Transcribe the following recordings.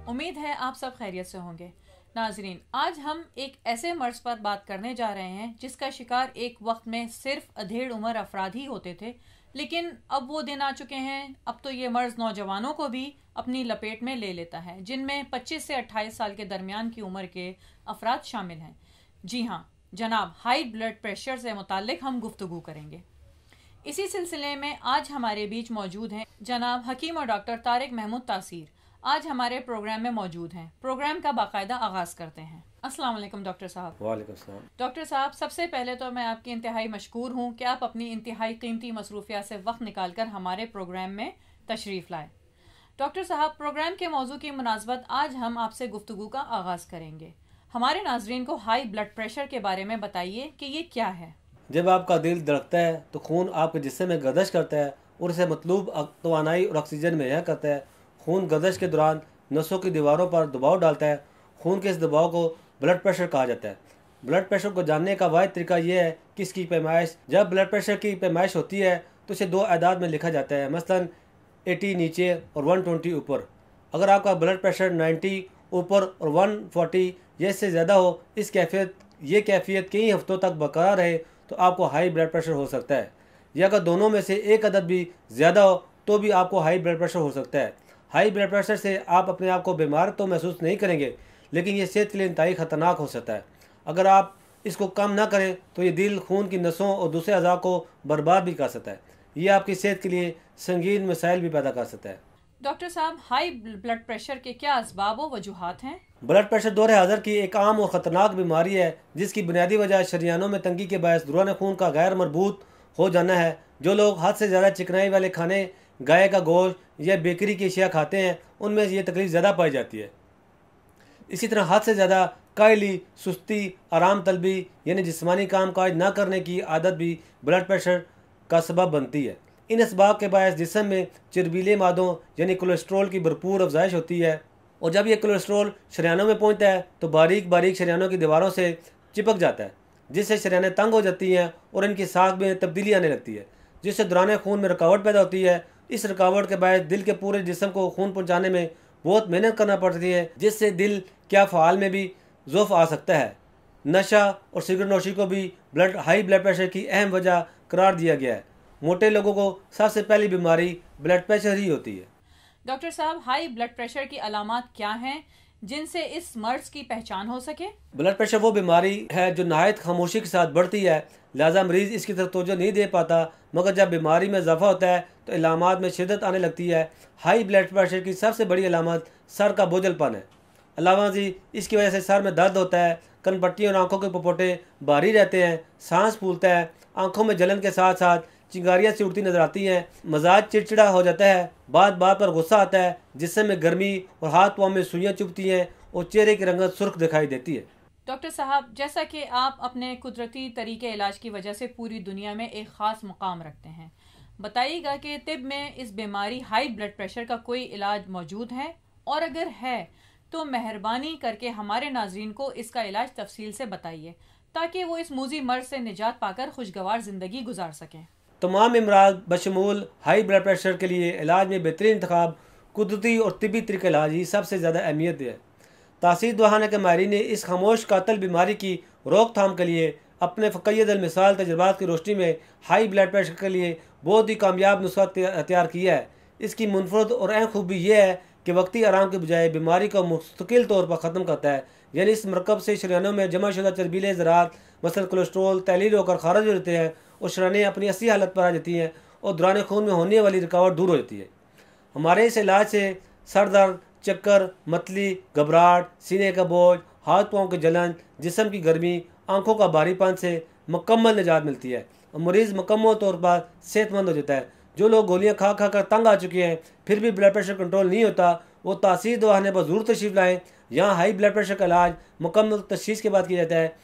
उम्मीद है आप सब खैरियत से होंगे। नाजरीन, आज हम एक ऐसे मर्ज पर बात करने जा रहे हैं जिसका शिकार एक वक्त में सिर्फ अधेड़ उम्र अफराद ही होते थे, लेकिन अब वो दिन आ चुके हैं। अब तो ये मर्ज नौजवानों को भी अपनी लपेट में ले लेता है, जिनमें 25 से 28 साल के दरमियान की उम्र के अफराद शामिल हैं। जी हाँ जनाब, हाई ब्लड प्रेशर से मुताल्लिक हम गुफ्तगू करेंगे। इसी सिलसिले में आज हमारे बीच मौजूद हैं जनाब हकीम और डॉक्टर तारिक महमूद तासीर। आज हमारे प्रोग्राम में मौजूद हैं। प्रोग्राम का बाकायदा आगाज करते हैं। अस्सलाम वालेकुम डॉक्टर साहब। वालेकुम सलाम। डॉक्टर साहब, सबसे पहले तो मैं आपकी इंतहाई मशकूर हूँ कि आप अपनी इंतहाई कीमती मसरूफियत से वक्त निकाल कर हमारे प्रोग्राम में तशरीफ़ लाए। डॉक्टर साहब, प्रोग्राम के मौजू की मुनासबत आज हम आपसे गुफ्तगू का आगाज करेंगे। हमारे नाजरीन को हाई ब्लड प्रेशर के बारे में बताइए कि ये क्या है। जब आपका दिल धड़कता है तो खून आपके जिस्म में गर्दिश करता है और इसे मतलूब तवानाई और ऑक्सीजन मुहैया करता है। खून गर्दिश के दौरान नसों की दीवारों पर दबाव डालता है। खून के इस दबाव को ब्लड प्रेशर कहा जाता है। ब्लड प्रेशर को जानने का वाहिद तरीका यह है कि इसकी पैमाइश, जब ब्लड प्रेशर की पैमाइश होती है तो इसे दो आदाद में लिखा जाता है, मसलन 80 नीचे और 120 ऊपर। अगर आपका ब्लड प्रेशर 90 ऊपर और 140 या इससे ज़्यादा हो, ये कैफियत कई हफ्तों तक बरकरार रहे तो आपको हाई ब्लड प्रेशर हो सकता है, या अगर दोनों में से एक अदद भी ज़्यादा हो तो भी आपको हाई ब्लड प्रेशर हो सकता है। हाई ब्लड प्रेशर से आप अपने आप को बीमार तो महसूस नहीं करेंगे, लेकिन ये सेहत के लिए इंतहाई ख़तरनाक हो सकता है। अगर आप इसको कम ना करें तो ये दिल, खून की नसों और दूसरे अज़ा को बर्बाद भी कर सकता है। ये आपकी सेहत के लिए संगीन मसाइल भी पैदा कर सकता है। डॉक्टर साहब, हाई ब्लड प्रेशर के क्या असबाब व वजूहात हैं? ब्लड प्रेशर दौरे हज़र की एक आम और ख़तरनाक बीमारी है, जिसकी बुनियादी वजह शरीयानों में तंगी के बायस दौरान खून का गैर मरबूत हो जाना है। जो लोग हद से ज़्यादा चिकनाई वाले खाने, गाय का गोश्त या बेकरी की अशिया खाते हैं, उनमें ये तकलीफ ज़्यादा पाई जाती है। इसी तरह हद से ज़्यादा कायली, सुस्ती, आराम तलबी यानी जिस्मानी काम काज न करने की आदत भी ब्लड प्रेशर का सबब बनती है। इन असबाब के बायस जिस्म में चर्बीले मादों यानी कोलेस्ट्रोल की भरपूर अफजाइश होती है, और जब ये कोलेस्ट्रोल शरीयानों में पहुंचता है तो बारीक बारीक शरीयानों की दीवारों से चिपक जाता है, जिससे शरीयानें तंग हो जाती हैं और इनकी साख में तब्दीली आने लगती है, जिससे दौरान खून में रुकावट पैदा होती है। इस रुकावट के बायस दिल के पूरे जिस्म को खून पहुँचाने में बहुत मेहनत करना पड़ती है, जिससे दिल क्या फ़ाल में भी ज़ौफ़ आ सकता है। नशा और सिगरेट नोशी को भी हाई ब्लड प्रेशर की अहम वजह करार दिया गया है। मोटे लोगों को सबसे पहली बीमारी ब्लड प्रेशर ही होती है। डॉक्टर साहब, हाई ब्लड प्रेशर की अलामात क्या हैं जिनसे इस मर्ज की पहचान हो सके? ब्लड प्रेशर वो बीमारी है जो नहायत खामोशी के साथ बढ़ती है, लिहाजा मरीज़ इसकी तरफ तवज्जो नहीं दे पाता, मगर जब बीमारी में इजाफा होता है तो इलामात में शिद्दत आने लगती है। हाई ब्लड प्रेशर की सबसे बड़ी अलामत सर का बोझलपन है। अलावा जी, इसकी वजह से सर में दर्द होता है, कनपट्टियों और आँखों के पपोटे भारी रहते हैं, सांस फूलता है, आँखों में जलन के साथ साथ चिंगारियाँ सी उड़ती नजर आती हैं, मजाज चिड़चिड़ा हो जाता है, बात बात पर गुस्सा आता है, जिससे में गर्मी और हाथ पाँव में सुइयाँ चुभती हैं और चेहरे की रंगत सुर्ख दिखाई देती है। डॉक्टर साहब, जैसा कि आप अपने कुदरती तरीके इलाज की वजह से पूरी दुनिया में एक ख़ास मुकाम रखते हैं, बताइएगा कि तिब में इस बीमारी हाई ब्लड प्रेशर का कोई इलाज मौजूद है, और अगर है तो मेहरबानी करके हमारे नाजरीन को इसका इलाज तफसील से बताइए, ताकि वो इस मूजी मर्ज से निजात पाकर खुशगवार ज़िंदगी गुजार सकें। तमाम इमराज बशमूल हाई ब्लड प्रेशर के लिए इलाज में बेहतरीन इंतखाब कुदरती और तिबी तरीक़े इलाज ही सबसे ज़्यादा अहमियत है। तासीर दवाखाना के माहिरीन ने इस खामोश कातल बीमारी की रोकथाम के लिए अपने फ़क़ीद मिसाल तजुर्बात की रोशनी में हाई ब्लड प्रेशर के लिए बहुत ही कामयाब नुस्खा तैयार किया है। इसकी मुनफरद और अहम खूबी यह है कि वक्ती आराम के बजाय बीमारी को मुस्तकिल तौर पर ख़त्म करता है, यानी इस मरकब से शरीयानों में जमा शुदा चर्बीले ज़रात मसलन कोलेस्ट्रोल तहलील होकर खारिज हो जाते हैं और शरीयानें अपनी असली हालत पर आ जाती हैं और दौरान खून में होने वाली रुकावट दूर हो जाती है। हमारे इस इलाज से सर दर्द, चक्कर, मतली, घबराहट, सीने का बोझ, हाथ पाँव की जलन, जिस्म की गर्मी, आँखों का भारीपन से मुकम्मल निजात मिलती है और मरीज़ मुकम्मल तौर पर सेहतमंद हो जाता है। जो लोग गोलियां खा खा कर तंग आ चुके हैं फिर भी ब्लड प्रेशर कंट्रोल नहीं होता, वो तासीर दवाखाने पर ज़रूर तशरीफ़ लाएँ। यहाँ हाई ब्लड प्रेशर का इलाज मुकम्मल तशख़ीस के बाद किया जाता है।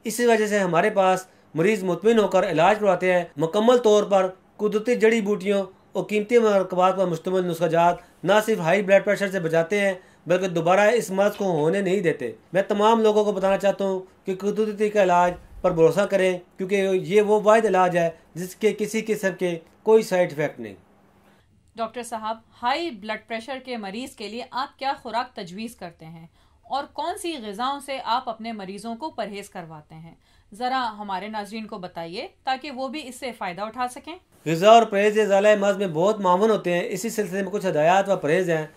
इसी वजह से हमारे पास मरीज़ मुतमिन होकर इलाज करवाते हैं। मुकम्मल तौर पर कुदरती जड़ी बूटियों और कीमती मरकबात पर मुश्तमिल नुस्ख़ाजात न सिर्फ हाई ब्लड प्रेशर से बचाते हैं बल्कि दोबारा इस मर्ज़ को होने नहीं देते। मैं तमाम लोगों को बताना चाहता हूँ कि कुदरती का इलाज पर भरोसा करें, क्योंकि ये वो वाहिद इलाज है जिसके किसी किस्म के कोई साइड इफ़ेक्ट नहीं। डॉक्टर साहब, हाई ब्लड प्रेशर के मरीज के लिए आप क्या खुराक तजवीज़ करते हैं और कौन सी ग़िज़ाओं से आप अपने मरीजों को परहेज करवाते हैं? ज़रा हमारे नाज़रीन को बताइए ताकि वो भी इससे फ़ायदा उठा सकें। ग़िज़ा और परहेज़ ज़ाला मर्ज़ में बहुत मामून होते हैं। इसी सिलसिले में कुछ हदायत व परहेज़ हैं।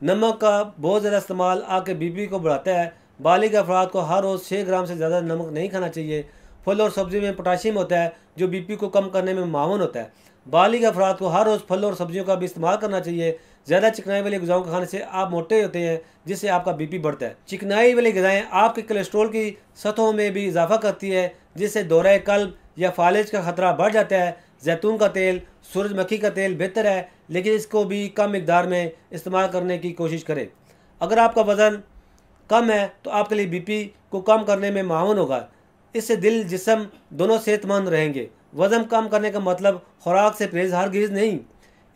नमक का बहुत ज़्यादा इस्तेमाल आपके बीपी को बढ़ाता है। बालिग अफराद को हर रोज़ 6 ग्राम से ज़्यादा नमक नहीं खाना चाहिए। फल और सब्ज़ी में पोटाशियम होता है जो बीपी को कम करने में मामून होता है। बालिग अफराद को हर रोज़ फल और सब्जियों का भी इस्तेमाल करना चाहिए। ज़्यादा चिकनाई वाली ग़िज़ाओं को खाने से आप मोटे होते हैं, जिससे आपका बीपी बढ़ता है। चिकनाई वाली ग़िज़ाएँ आपके कोलेस्ट्रॉल की सतहों में भी इजाफा करती है, जिससे दौरे कल्ब या फालिज का ख़तरा बढ़ जाता है। जैतून का तेल, सूरजमुखी का तेल बेहतर है, लेकिन इसको भी कम मिकदार में इस्तेमाल करने की कोशिश करें। अगर आपका वज़न कम है तो आपके लिए बीपी को कम करने में मामून होगा। इससे दिल जिस्म दोनों सेहतमंद रहेंगे। वज़न कम करने का मतलब खुराक से परहेज़ हरगिज़ नहीं।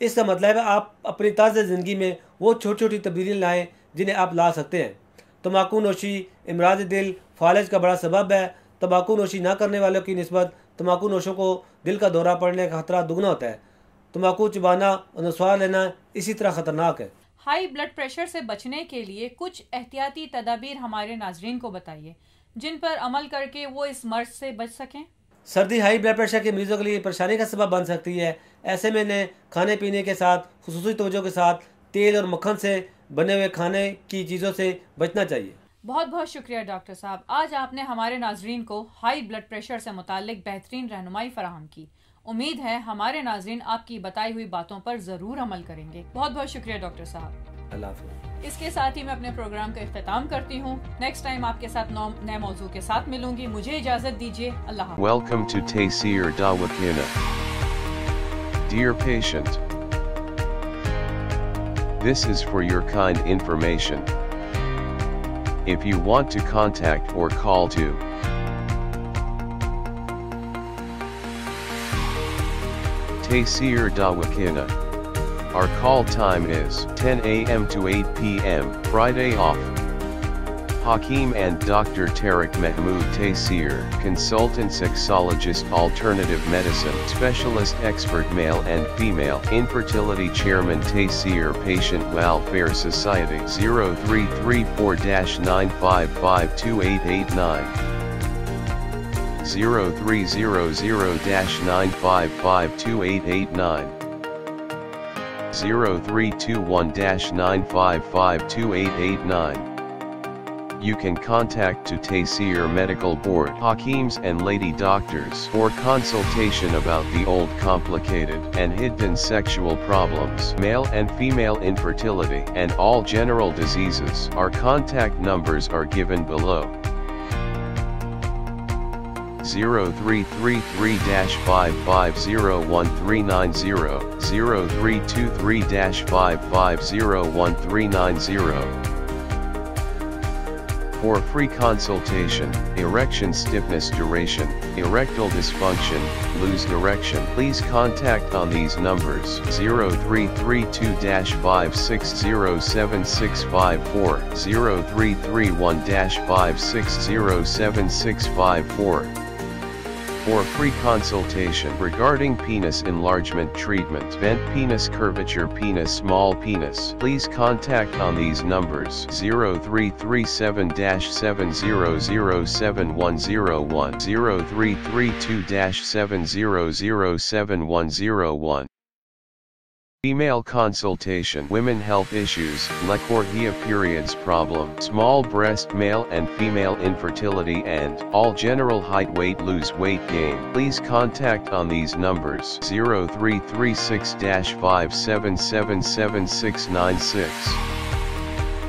इसका मतलब है आप अपनी तर्ज़ ज़िंदगी में वो छोटी छोटी तब्दीलियाँ लाएँ जिन्हें आप ला सकते हैं। तम्बाकू नोशी इमराज दिल, फालिज का बड़ा सबब है। तम्बाकू नोशी ना करने वालों की निस्बत तम्बाकू नोशों को दिल का दौरा पड़ने का खतरा दुगना होता है। तम्बाकू चबाना और नस्वार लेना इसी तरह ख़तरनाक है। हाई ब्लड प्रेशर से बचने के लिए कुछ एहतियाती तदाबीर हमारे नाजरीन को बताइए, जिन पर अमल करके वो इस मर्ज से बच सकें। सर्दी हाई ब्लड प्रेशर के मरीजों के लिए परेशानी का सबब बन सकती है। ऐसे में इन्हें खाने पीने के साथ खुसूसी तवज्जो के साथ तेल और मक्खन से बने हुए खाने की चीज़ों से बचना चाहिए। बहुत बहुत शुक्रिया डॉक्टर साहब, आज आपने हमारे नाजरीन को हाई ब्लड प्रेशर से मुताल्लिक बेहतरीन रहनुमाई फराहम की। उम्मीद है हमारे नाजरीन आपकी बताई हुई बातों पर ज़रूर अमल करेंगे। बहुत बहुत शुक्रिया डॉक्टर साहब। अल्लाह हाफ़िज़। इसके साथ ही मैं अपने प्रोग्राम का इख्तिताम करती हूँ। नेक्स्ट टाइम आपके साथ नए मौजू के साथ मिलूंगी। मुझे इजाज़त दीजिए। अल्लाह हाफ़िज़। Welcome to Taysir Dawakina. Dear patient, this is for your kind information. If you want to contact or call to Taysir Dawakina, our call time is 10 a.m. to 8 p.m. Friday off. Hakeem and Dr. Tariq Mahmood Taysir, consultant sexologist, alternative medicine specialist, expert, male and female infertility, chairman Taysir Patient Welfare Society, 0334-9552889, 0300-9552889, 0321-9552889. You can contact to Taysir Medical Board, Hakeems and lady doctors for consultation about the old, complicated and hidden sexual problems, male and female infertility and all general diseases. Our contact numbers are given below. 0333-5501390, 0323-5501390. For free consultation, erection stiffness, duration, erectile dysfunction, loose erection, please contact on these numbers: 0332-5607654, 0331-5607654. For free consultation regarding penis enlargement treatment, vent penis curvature, penis small penis, please contact on these numbers: 0337-7007101, 0332-7007101. Female consultation, women health issues, lecorrhea, periods problem, small breast, male and female infertility and all general height, weight, lose weight gain. Please contact on these numbers: 0336-5777696.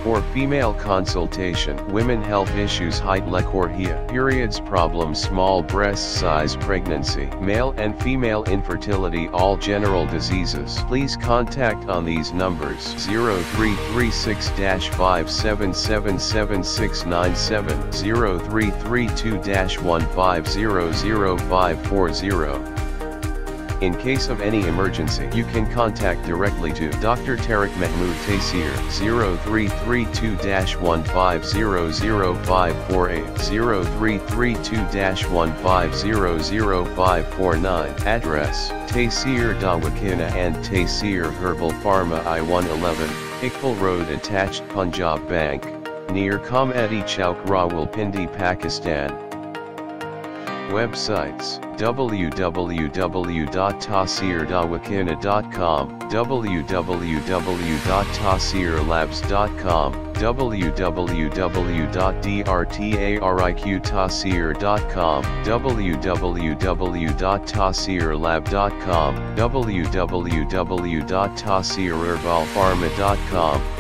For female consultation, women health issues, height, lecorrhea, periods problem, small breast size, pregnancy, male and female infertility, all general diseases. Please contact on these numbers: 0336-5777697, 0332-1500540. In case of any emergency, you can contact directly to Dr. Tariq Mahmood Taseer 0332-15005480 0332-15005449. Address: Taseer Dawakana and Taseer Herbal Pharma, I-111, Iqbal Road attached, Punjab Bank, near Comedy Chowk, Rawalpindi, Pakistan. Websites: www.taseerdawakana.com, www.taseerlabs.com, www.drtariqtaseer.com, www.taseerlab.com, www.taseerherbalpharma.com.